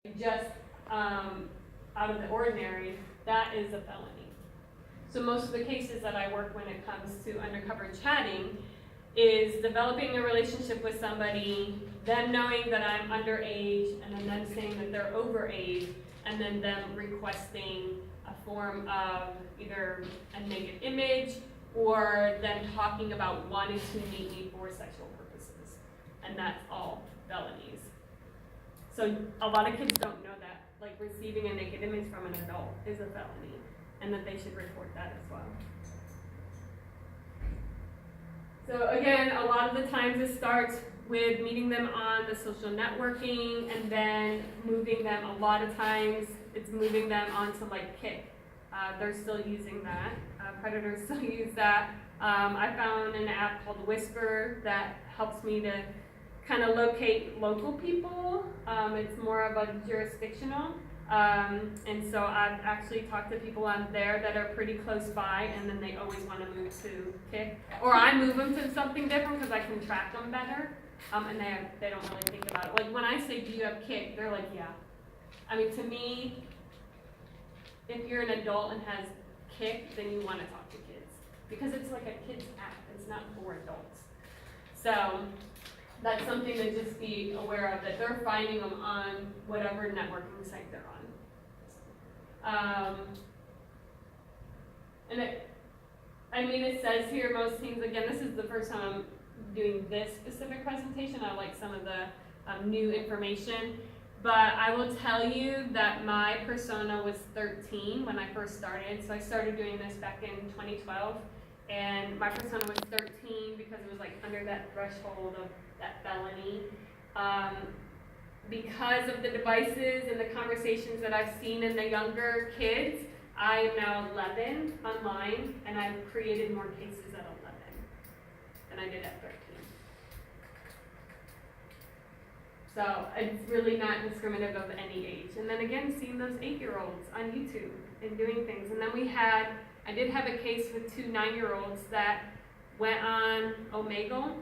just out of the ordinary, that is a felony. So most of the cases that I work when it comes to undercover chatting is developing a relationship with somebody, them knowing that I'm underage, and then them saying that they're overage, and then them requesting a form of either a naked image or them talking about wanting to meet me for sexual purposes. And that's all felonies. So a lot of kids don't know that, like receiving a naked image from an adult is a felony, and that they should report that as well. So again, a lot of the times it starts with meeting them on the social networking and then moving them, a lot of times it's moving them onto like Kik. They're still using that. Predators still use that. I found an app called Whisper that helps me to kind of locate local people. It's more of a jurisdictional. And so I've actually talked to people on there that are pretty close by, and then they always want to move to Kik. Or I move them to something different because I can track them better. And they don't really think about it. Like when I say, do you have Kik? They're like, yeah. I mean, to me, if you're an adult and has Kik, then you want to talk to kids. Because it's like a kid's app. It's not for adults. So that's something to just be aware of, that they're finding them on whatever networking site they're on. And it says here most things, again, this is the first time I'm doing this specific presentation. I like some of the new information. But I will tell you that my persona was 13 when I first started. So I started doing this back in 2012. And my persona was 13 because it was like under that threshold of that felony. Because of the devices and the conversations that I've seen in the younger kids, I am now 11 online, and I've created more cases at 11 than I did at 13. So it's really not discriminative of any age. And then again, seeing those 8-year-olds on YouTube and doing things. And then I did have a case with 2 9-year-olds that went on Omegle,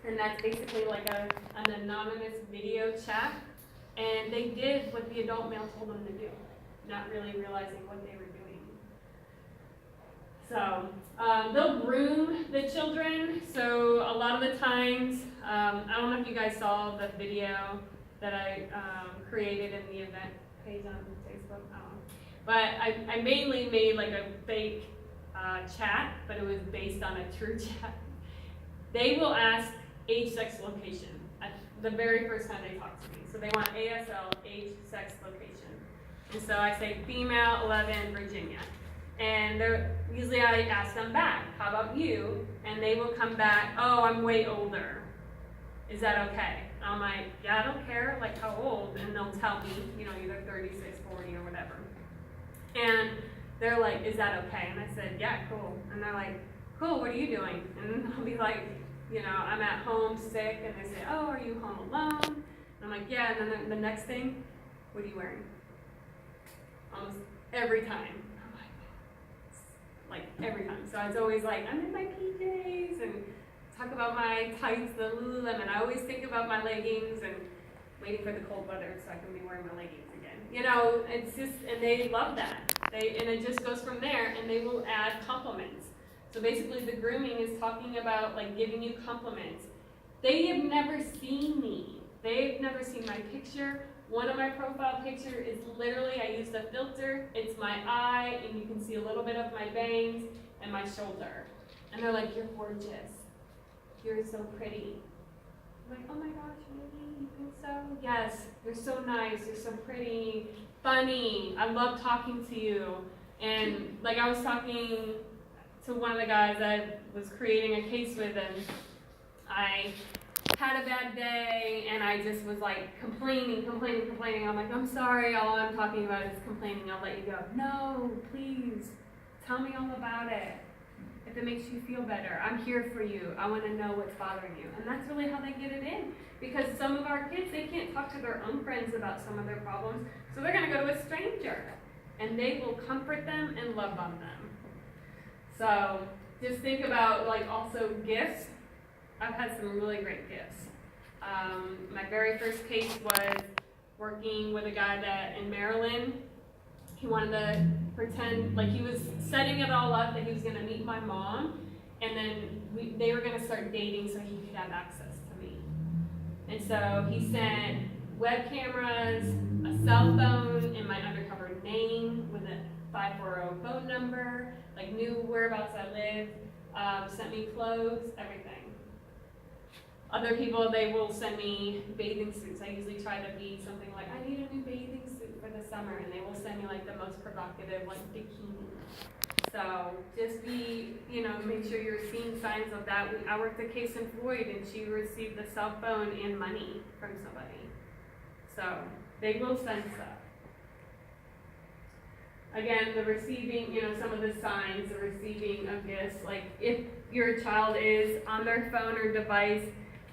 and that's basically like an anonymous video chat, and they did what the adult male told them to do, not really realizing what they were doing. So they'll groom the children. So a lot of the times, I don't know if you guys saw the video that I created in the event page on Facebook. But I mainly made like a fake chat, but it was based on a true chat. They will ask age, sex, location at the very first time they talk to me. So they want ASL, age, sex, location. And so I say female, 11, Virginia. And usually I ask them back, how about you? And they will come back, oh, I'm way older. Is that okay? I'm like, yeah, I don't care, like how old? And they'll tell me, either 36, 40 or whatever. And they're like, is that okay? And I said, yeah, cool. And they're like, cool, what are you doing? And I'll be like, I'm at home sick. And they say, oh, are you home alone? And I'm like, yeah. And then the next thing, what are you wearing? Almost every time. I'm like every time. So it's always like, I'm in my PJs and talk about my tights, the Lululemon. I always think about my leggings and waiting for the cold weather so I can be wearing my leggings again. It's just, and they love that. And it just goes from there, and they will add compliments. So basically the grooming is talking about like giving you compliments. They have never seen me. They've never seen my picture. One of my profile pictures is literally, I used a filter. It's my eye, and you can see a little bit of my bangs and my shoulder. And they're like, you're gorgeous. You're so pretty. I'm like, oh my gosh, really? You think so? Yes, you're so nice. You're so pretty, funny. I love talking to you. And like I was talking to one of the guys I was creating a case with, and I had a bad day, and I just was like complaining. I'm like, I'm sorry, all I'm talking about is complaining. I'll let you go. No, please, tell me all about it. If it makes you feel better, I'm here for you. I want to know what's bothering you. And that's really how they get it in. Because some of our kids, they can't talk to their own friends about some of their problems, so they're going to go to a stranger. And they will comfort them and love on them. So just think about like also gifts. I've had some really great gifts. My very first case was working with a guy that in Maryland, he wanted to pretend like he was setting it all up that he was gonna meet my mom, and then they were gonna start dating so he could have access to me. And so he sent web cameras, a cell phone, and my undercover name with a 540 phone number, like knew whereabouts I lived, sent me clothes, everything. Other people, they will send me bathing suits. I usually try to be something like, I need a new bathing suit for the summer, and they will send me like the most provocative, like bikini. So just be, make sure you're seeing signs of that. I worked a case in Floyd, and she received a cell phone and money from somebody. So they will send stuff. Again, the receiving, some of the signs, the receiving of gifts, like if your child is on their phone or device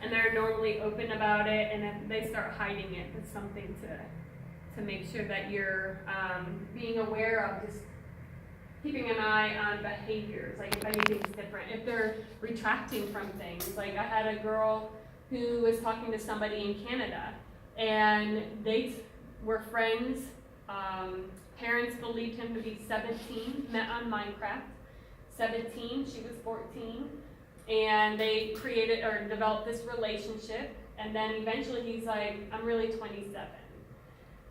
and they're normally open about it, and then they start hiding it, it's something to make sure that you're being aware of, just keeping an eye on behaviors, like if anything's different, if they're retracting from things. Like I had a girl who was talking to somebody in Canada, and they were friends. Parents believed him to be 17, met on Minecraft. 17, she was 14, and they created or developed this relationship, and then eventually he's like, I'm really 27.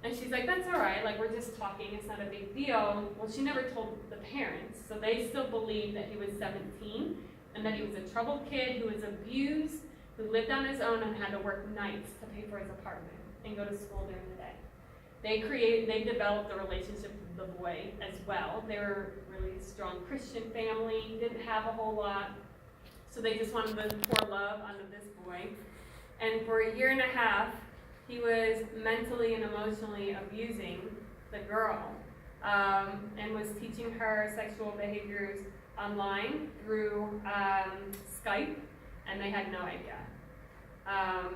And she's like, that's all right, like we're just talking, it's not a big deal. Well, she never told the parents, so they still believed that he was 17, and that he was a troubled kid who was abused, who lived on his own and had to work nights to pay for his apartment and go to school during the day. They developed a relationship with the boy as well. They were a really strong Christian family, didn't have a whole lot, so they just wanted to pour love onto this boy. And for a year and a half, he was mentally and emotionally abusing the girl, and was teaching her sexual behaviors online through Skype, and they had no idea.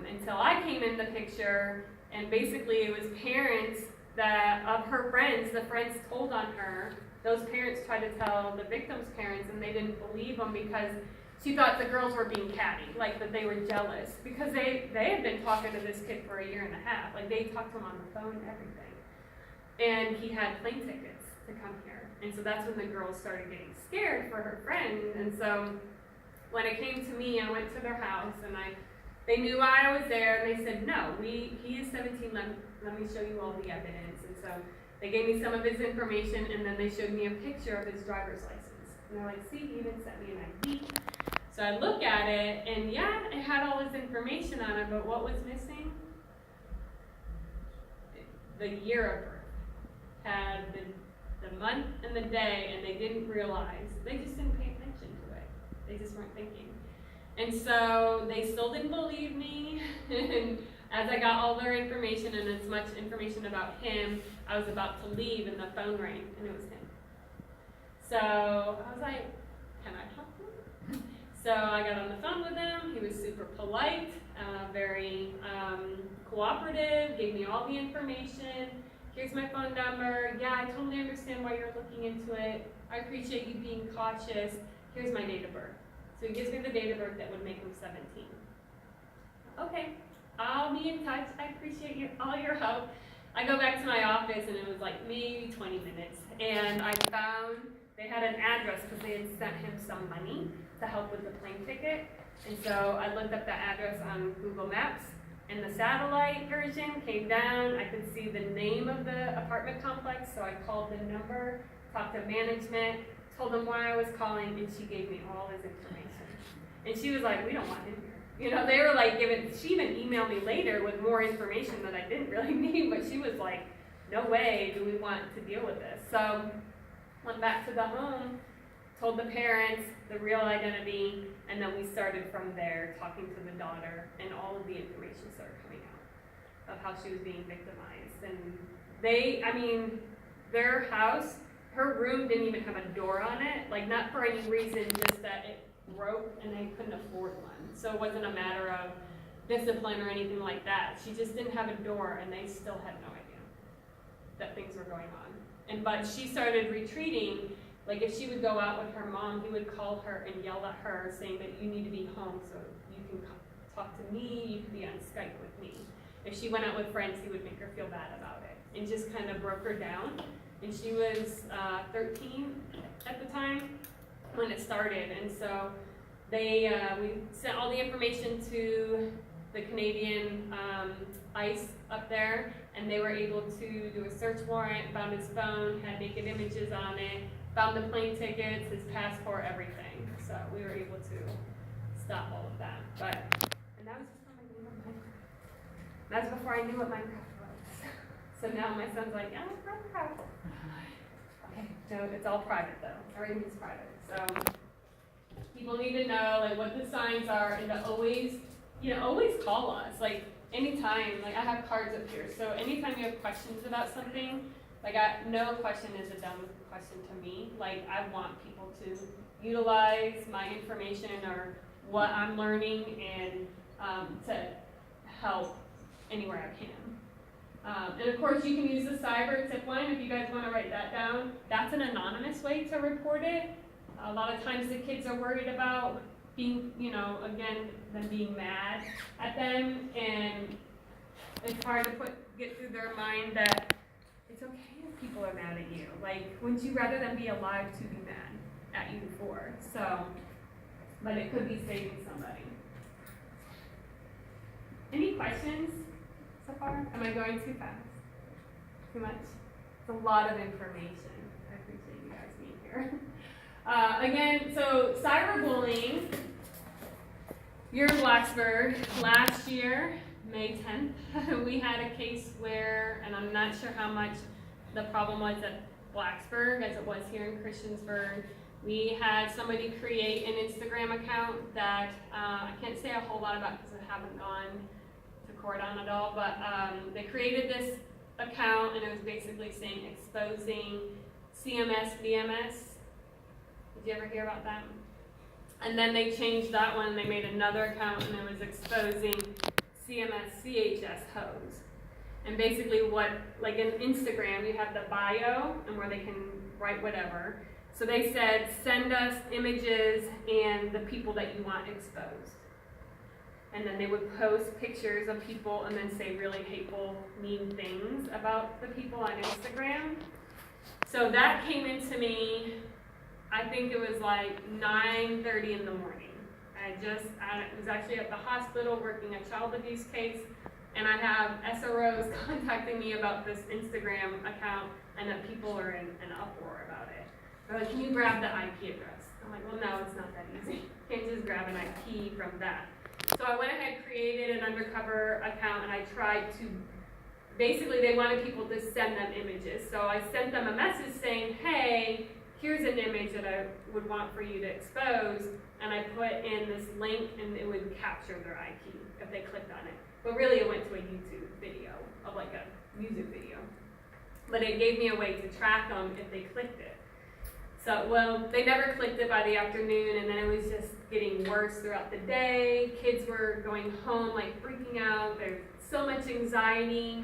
Until I came in the picture, and basically it was parents of her friends, the friends told on her. Those parents tried to tell the victim's parents, and they didn't believe them because she thought the girls were being catty, like that they were jealous, because they had been talking to this kid for a year and a half. Like they talked to him on the phone and everything. And he had plane tickets to come here. And so that's when the girls started getting scared for her friend. And so when it came to me, I went to their house, and they knew I was there, and they said, no, he is 17, let me show you all the evidence. And so they gave me some of his information, and then they showed me a picture of his driver's license. And they're like, see, he even sent me an ID. So I look at it, and yeah, it had all his information on it, but what was missing? The year of birth. Had the month and the day, and they didn't realize. They just didn't pay attention to it. They just weren't thinking. And so they still didn't believe me. And as I got all their information and as much information about him, I was about to leave, and the phone rang, and it was him. So I was like, can I talk to him? So I got on the phone with him. He was super polite, very cooperative, gave me all the information. Here's my phone number. Yeah, I totally understand why you're looking into it. I appreciate you being cautious. Here's my date of birth. So he gives me the date of birth that would make him 17. Okay, I'll be in touch. I appreciate all your help. I go back to my office, and it was like maybe 20 minutes. And I found they had an address because they had sent him some money to help with the plane ticket. And so I looked up the address on Google Maps, and the satellite version came down. I could see the name of the apartment complex, so I called the number, talked to management, told them why I was calling, and she gave me all his information. And she was like, we don't want him here. They were like she even emailed me later with more information that I didn't really need, but she was like, no way do we want to deal with this. So went back to the home, told the parents the real identity, and then we started from there talking to the daughter, and all of the information started coming out of how she was being victimized. And their house, her room didn't even have a door on it, like not for any reason, just that it broke and they couldn't afford one. So it wasn't a matter of discipline or anything like that. She just didn't have a door, and they still had no idea that things were going on. But she started retreating. Like if she would go out with her mom, he would call her and yell at her saying that you need to be home so you can talk to me, you can be on Skype with me. if she went out with friends, he would make her feel bad about it, and just kind of broke her down. And she was 13 at the time when it started, and so we sent all the information to the Canadian ICE up there, and they were able to do a search warrant, found his phone, had naked images on it, found the plane tickets, his passport, everything. So we were able to stop all of that. And that was just from my game of Minecraft. That's before I knew what Minecraft was. So now my son's like, yeah, Minecraft. Okay, no, it's all private though. Everything's private. So people need to know like what the signs are, and to always call us. Like anytime, like I have cards up here. So anytime you have questions about something, like no question is a dumb question to me. Like I want people to utilize my information or what I'm learning and to help anywhere I can. And of course you can use the cyber tip line if you guys want to write that down. That's an anonymous way to report it. A lot of times the kids are worried about being, again, them being mad at them, and it's hard to get through their mind that it's okay if people are mad at you. Like, wouldn't you rather them be alive to be mad at you for? So, but it could be saving somebody. Any questions so far? Am I going too fast? Too much? It's a lot of information. I appreciate you guys being here. Again, so cyberbullying. You're in Blacksburg. Last year, May 10th, we had a case where, and I'm not sure how much the problem was at Blacksburg as it was here in Christiansburg. We had somebody create an Instagram account that I can't say a whole lot about because I haven't gone to court on it all, but they created this account and it was basically saying exposing CMS, VMS. Did you ever hear about that? And then they changed that one, they made another account and it was exposing CMS, CHS hoes. And basically like in Instagram, you have the bio and where they can write whatever. So they said, send us images and the people that you want exposed. And then they would post pictures of people and then say really hateful, mean things about the people on Instagram. So that came into me, I think it was like 9:30 in the morning. I was actually at the hospital working a child abuse case, and I have SROs contacting me about this Instagram account and that people are in an uproar about it. They're like, can you grab the IP address? I'm like, well, no, it's not that easy. You can't just grab an IP from that. So I went ahead, created an undercover account, and I tried to, basically they wanted people to send them images. So I sent them a message saying, hey, here's an image that I would want for you to expose, and I put in this link and it would capture their IP if they clicked on it. But really it went to a YouTube video of like a music video. But it gave me a way to track them if they clicked it. So, well, they never clicked it by the afternoon, and then it was just getting worse throughout the day. Kids were going home like freaking out. There's so much anxiety.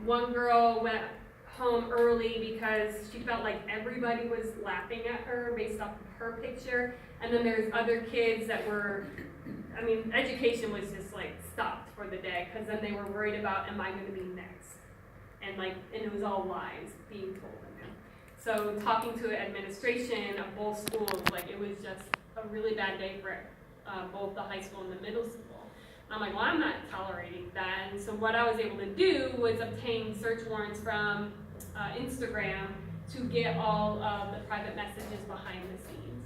One girl went home early because she felt like everybody was laughing at her based off of her picture. And then there's other kids that were, education was just like stopped for the day because then they were worried about, am I going to be next? And it was all lies being told them. So talking to administration of both schools, it was just a really bad day for both the high school and the middle school. I'm like, well, I'm not tolerating that. And so what I was able to do was obtain search warrants from Instagram to get all of the private messages behind the scenes.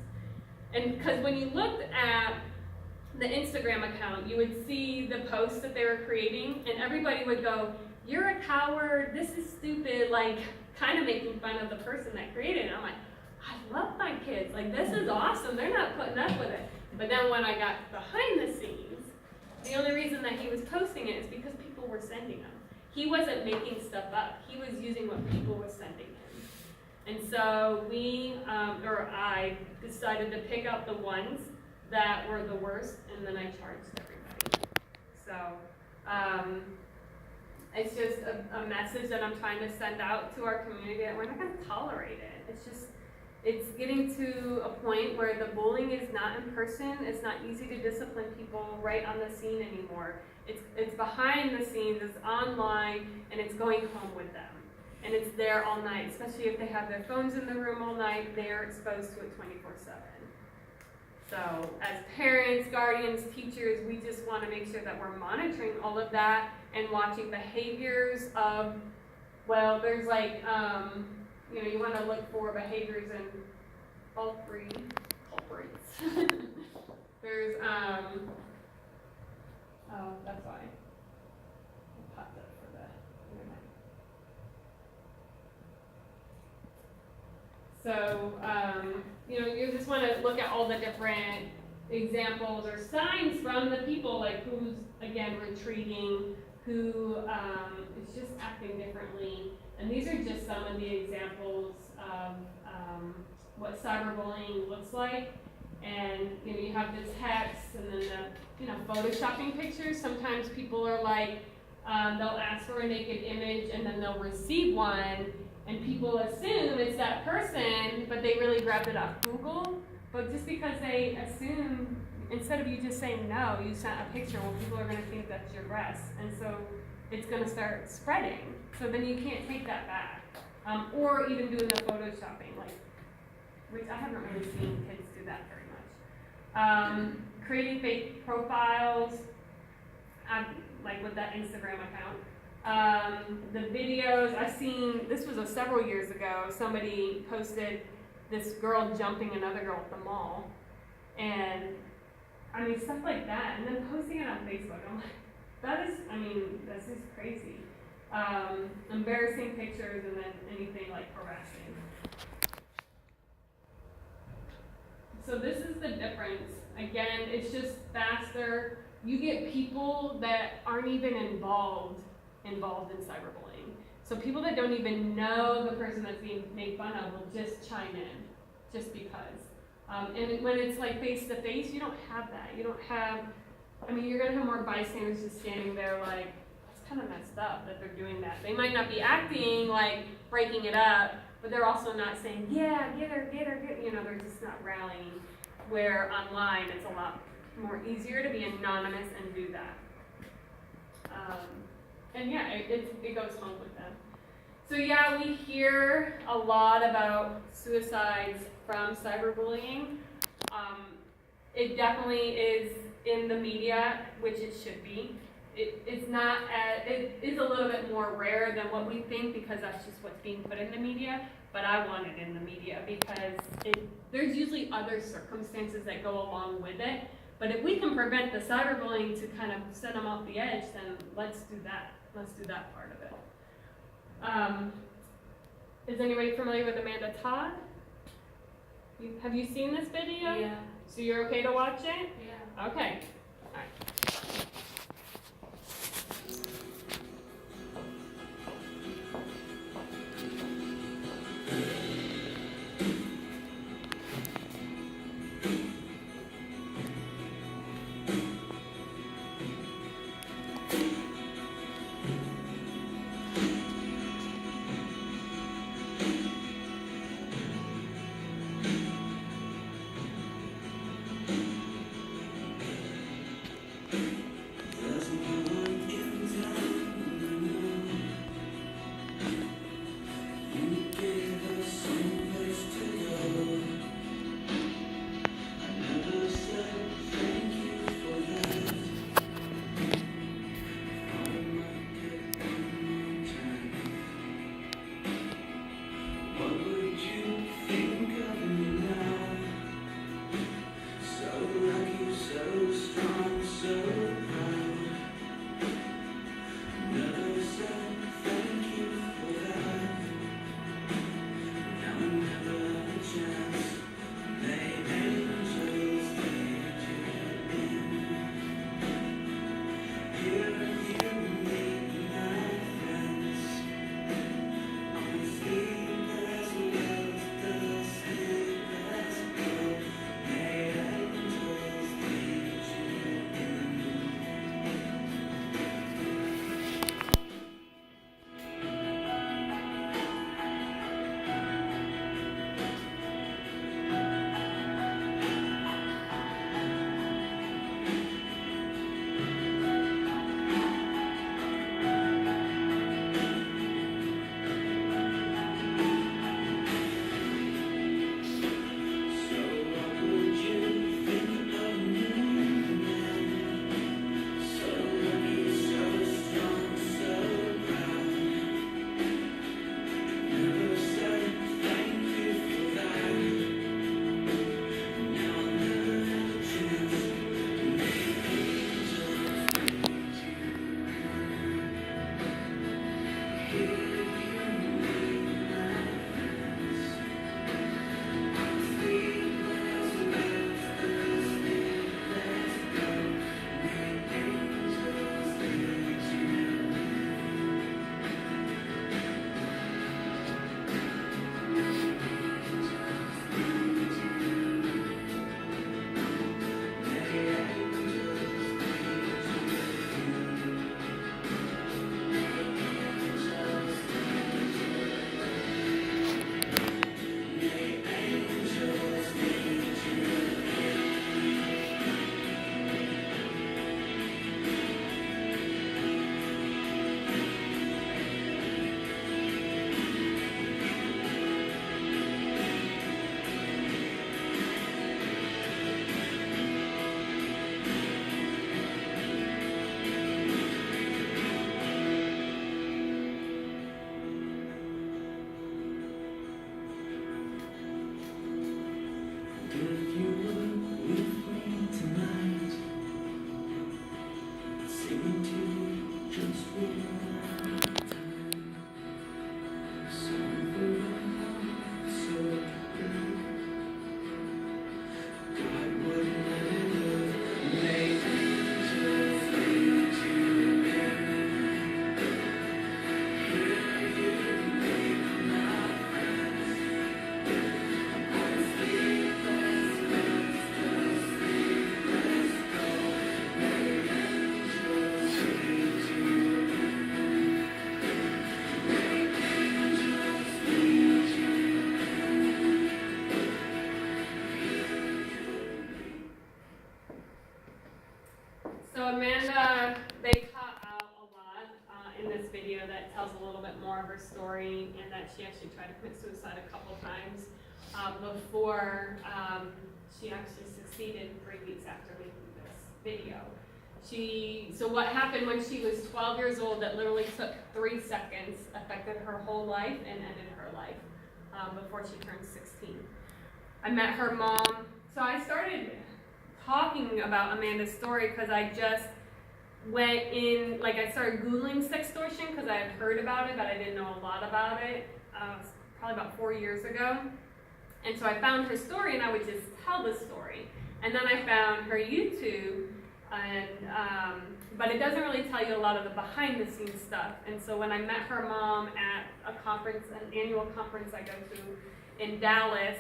And because when you looked at the Instagram account, you would see the posts that they were creating, and everybody would go, you're a coward, this is stupid, kind of making fun of the person that created it. I'm like, I love my kids, this is awesome, they're not putting up with it. But then when I got behind the scenes, the only reason that he was posting it is because people were sending them. He wasn't making stuff up, he was using what people were sending him. And so I decided to pick out the ones that were the worst, and then I charged everybody. So, it's just a message that I'm trying to send out to our community that we're not going to tolerate it. It's getting to a point where the bullying is not in person. It's not easy to discipline people right on the scene anymore. It's behind the scenes, it's online, and it's going home with them. And it's there all night, especially if they have their phones in the room all night, they're exposed to it 24/7. So as parents, guardians, teachers, we just want to make sure that we're monitoring all of that and watching behaviors of, well, there's like, you want to look for behaviors in all three culprits. There's, oh, that's why. It popped up for the internet. So, you just want to look at all the different examples or signs from the people, like who's, again, retreating, who is just acting differently. And these are just some of the examples of what cyberbullying looks like. And you have the text and then the photoshopping pictures. Sometimes people are like, they'll ask for a naked image and then they'll receive one, and people assume it's that person, but they really grabbed it off Google. But just because they assume, instead of you just saying no, you sent a picture, well, people are going to think that's your breast, and so it's going to start spreading. So then you can't take that back, or even doing the photoshopping, which I haven't really seen kids do that very much. Creating fake profiles, like with that Instagram account. The videos, I've seen, this was several years ago, somebody posted this girl jumping another girl at the mall. And, stuff like that. And then posting it on Facebook. I'm like, this is crazy. Embarrassing pictures and then anything like harassing. So this is the difference. Again, it's just faster. You get people that aren't even involved in cyberbullying. So people that don't even know the person that's being made fun of will just chime in, just because. And when it's like face to face, you don't have that. You don't have, you're gonna have more bystanders just standing there like, it's kind of messed up that they're doing that. They might not be acting like breaking it up, but they're also not saying, yeah, get her, they're just not rallying. Where online, it's a lot more easier to be anonymous and do that. And yeah, it goes home with them. So yeah, we hear a lot about suicides from cyberbullying. It definitely is in the media, which it should be. It is a little bit more rare than what we think because that's just what's being put in the media. But I want it in the media because there's usually other circumstances that go along with it. But if we can prevent the cyberbullying to kind of send them off the edge, then let's do that. Let's do that part of it. Is anybody familiar with Amanda Todd? Have you seen this video? Yeah. So you're okay to watch it? Yeah. Okay. All right. story, and that she actually tried to commit suicide a couple times before she actually succeeded 3 weeks after making this video. So what happened when she was 12 years old that literally took 3 seconds, affected her whole life and ended her life before she turned 16. I met her mom. So I started talking about Amanda's story because I just went in, like I started Googling sextortion because I had heard about it, but I didn't know a lot about it. Probably about 4 years ago. And so I found her story and I would just tell the story. And then I found her YouTube, but it doesn't really tell you a lot of the behind the scenes stuff. And so when I met her mom at a conference, an annual conference I go to in Dallas,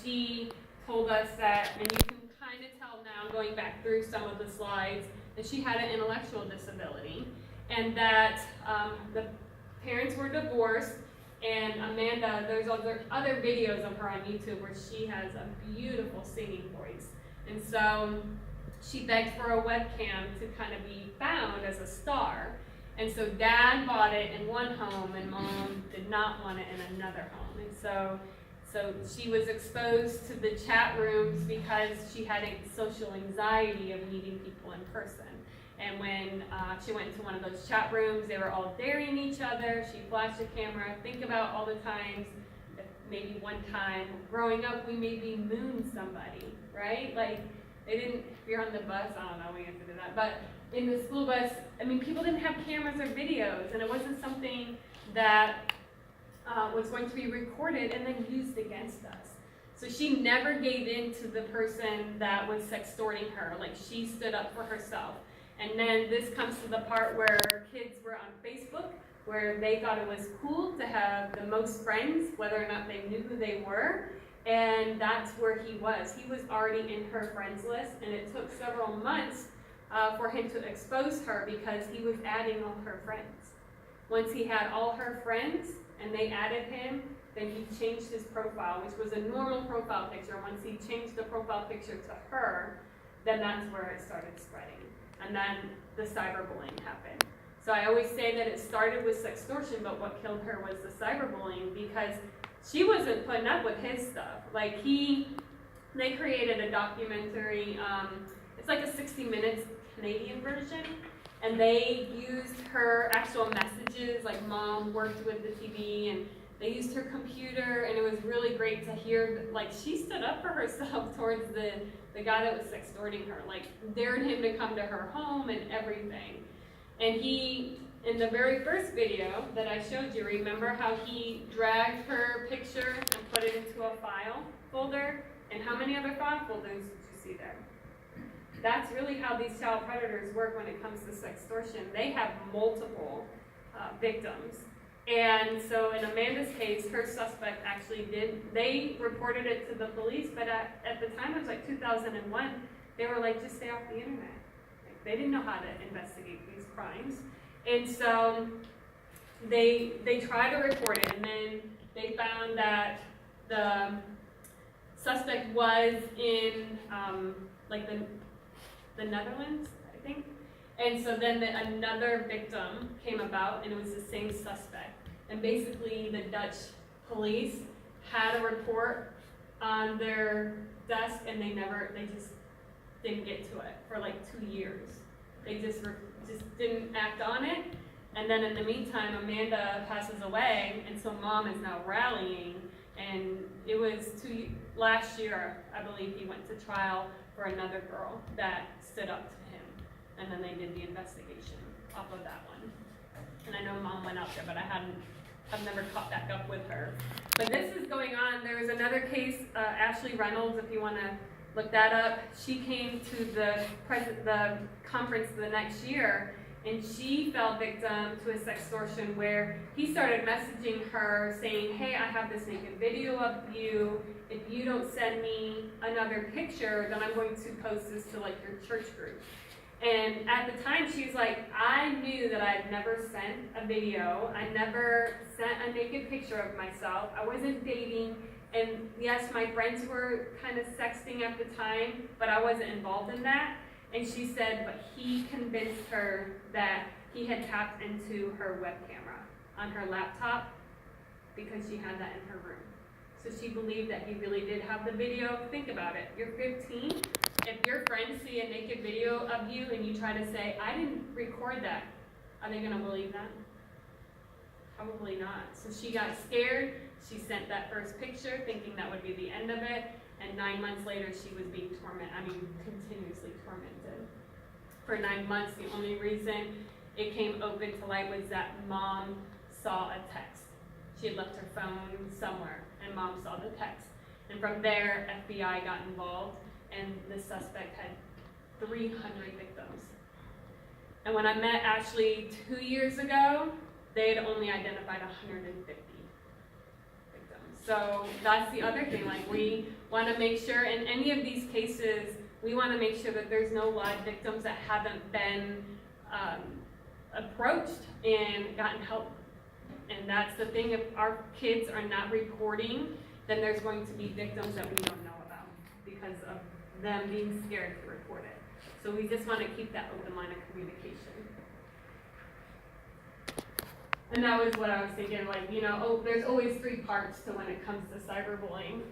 she told us that, and you can kind of tell now going back through some of the slides, that she had an intellectual disability and that the parents were divorced. And Amanda, there's other videos of her on YouTube where she has a beautiful singing voice. And so she begged for a webcam to kind of be found as a star. And so Dad bought it in one home and Mom did not want it in another home. And so she was exposed to the chat rooms because she had a social anxiety of meeting people in person. And when she went into one of those chat rooms, they were all daring each other. She flashed a camera. Think about all the times, maybe one time, growing up, we maybe mooned somebody, right? Like, they didn't, if you're on the bus, I don't know, we have to do that. But in the school bus, I mean, people didn't have cameras or videos, and it wasn't something that was going to be recorded and then used against us. So she never gave in to the person that was sextorting her. Like, she stood up for herself. And then this comes to the part where kids were on Facebook, where they thought it was cool to have the most friends, whether or not they knew who they were. And that's where he was. He was already in her friends list, and it took several months for him to expose her because he was adding all her friends. Once he had all her friends and they added him, then he changed his profile, which was a normal profile picture. Once he changed the profile picture to her, then that's where it started spreading. And then the cyberbullying happened. So I always say that it started with sextortion, but what killed her was the cyberbullying because she wasn't putting up with his stuff. Like they created a documentary, it's like a 60 Minutes Canadian version, and they used her actual messages, like Mom worked with the TV, and they used her computer, and it was really great to hear, like, she stood up for herself towards the guy that was sextorting her, like, dared him to come to her home and everything. And he, in the very first video that I showed you, remember how he dragged her picture and put it into a file folder? And how many other file folders did you see there? That's really how these child predators work when it comes to sextortion. They have multiple victims. And so in Amanda's case, her suspect actually they reported it to the police, but at the time, it was like 2001, they were like, just stay off the internet. Like, they didn't know how to investigate these crimes. And so they tried to report it, and then they found that the suspect was in like the Netherlands, I think. And so then another victim came about, and it was the same suspect. And basically, the Dutch police had a report on their desk, and they just didn't get to it for like 2 years. They just didn't act on it. And then in the meantime, Amanda passes away, and so Mom is now rallying. And it was last year, I believe, he went to trial for another girl that stood up to him. And then they did the investigation off of that one. And I know Mom went out there, but I've never caught back up with her. But this is going on. There was another case, Ashley Reynolds, if you want to look that up. She came to the conference the next year, and she fell victim to a sextortion where he started messaging her saying, hey, I have this naked video of you. If you don't send me another picture, then I'm going to post this to like your church group. And at the time, she was like, I knew that I'd never sent a video. I never sent a naked picture of myself. I wasn't dating. And yes, my friends were kind of sexting at the time, but I wasn't involved in that. And she said, but he convinced her that he had tapped into her web camera. on her laptop because she had that in her room. So she believed that he really did have the video. Think about it. You're 15. If your friends see a naked video of you and you try to say, I didn't record that, are they going to believe that? Probably not. So she got scared. She sent that first picture thinking that would be the end of it. And 9 months later, she was being continuously tormented. For 9 months, the only reason it came open to light was that mom saw a text. She had left her phone somewhere, and mom saw the text. And from there, FBI got involved, and the suspect had 300 victims. And when I met Ashley 2 years ago, they had only identified 150 victims. So that's the other thing. Like, we want to make sure in any of these cases, we want to make sure that there's no live victims that haven't been approached and gotten help. And that's the thing, if our kids are not reporting, then there's going to be victims that we don't know about because of them being scared to report it. So we just want to keep that open line of communication. And that was what I was thinking, like, you know, there's always 3 parts to when it comes to cyberbullying.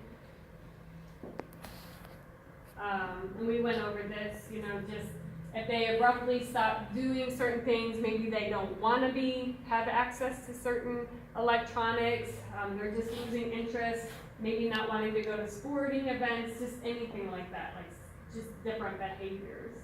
And we went over this, you know, just if they abruptly stop doing certain things, maybe they don't want to have access to certain electronics, they're just losing interest, maybe not wanting to go to sporting events, just anything like that, like just different behaviors.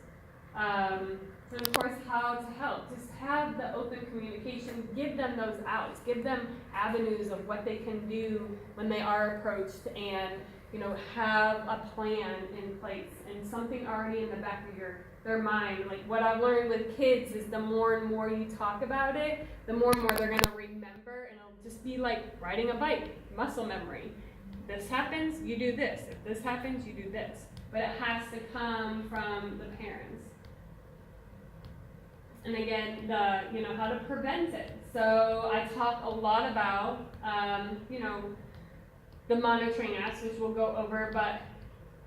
And of course, how to help. Just have the open communication, give them those outs, give them avenues of what they can do when they are approached, and, you know, have a plan in place and something already in the back of their mind. Like, what I've learned with kids is the more and more you talk about it, the more and more they're going to remember, and it'll just be like riding a bike, muscle memory. This happens, you do this. If this happens, you do this. But it has to come from the parents. And again, you know, how to prevent it. So I talk a lot about, you know, the monitoring apps, which we'll go over, but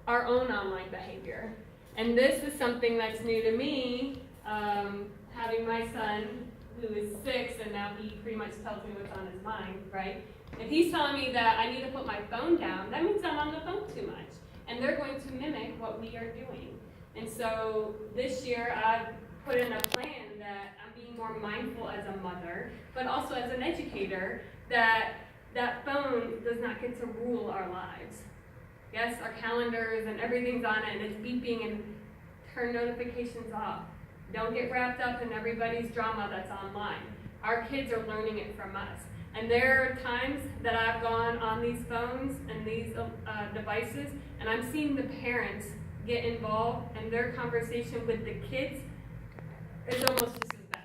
our own online behavior. And this is something that's new to me, having my son, who is 6, and now he pretty much tells me what's on his mind, right? If he's telling me that I need to put my phone down, that means I'm on the phone too much. And they're going to mimic what we are doing. And so this year, I've put in a plan that I'm being more mindful as a mother, but also as an educator, that phone does not get to rule our lives. Yes, our calendars and everything's on it, and it's beeping, and turn notifications off. Don't get wrapped up in everybody's drama that's online. Our kids are learning it from us. And there are times that I've gone on these phones and these devices, and I'm seeing the parents get involved, and their conversation with the kids is almost just as bad.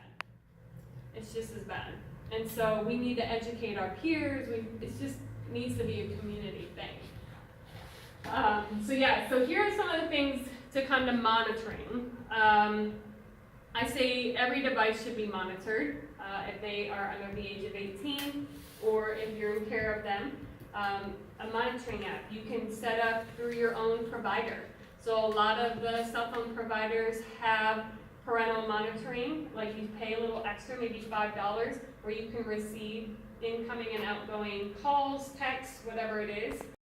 It's just as bad. And so we need to educate our peers. It just needs to be a community thing. So here are some of the things to come to monitoring. I say every device should be monitored if they are under the age of 18, or if you're in care of them. A monitoring app you can set up through your own provider. So a lot of the cell phone providers have parental monitoring, like you pay a little extra, maybe $5, where you can receive incoming and outgoing calls, texts, whatever it is.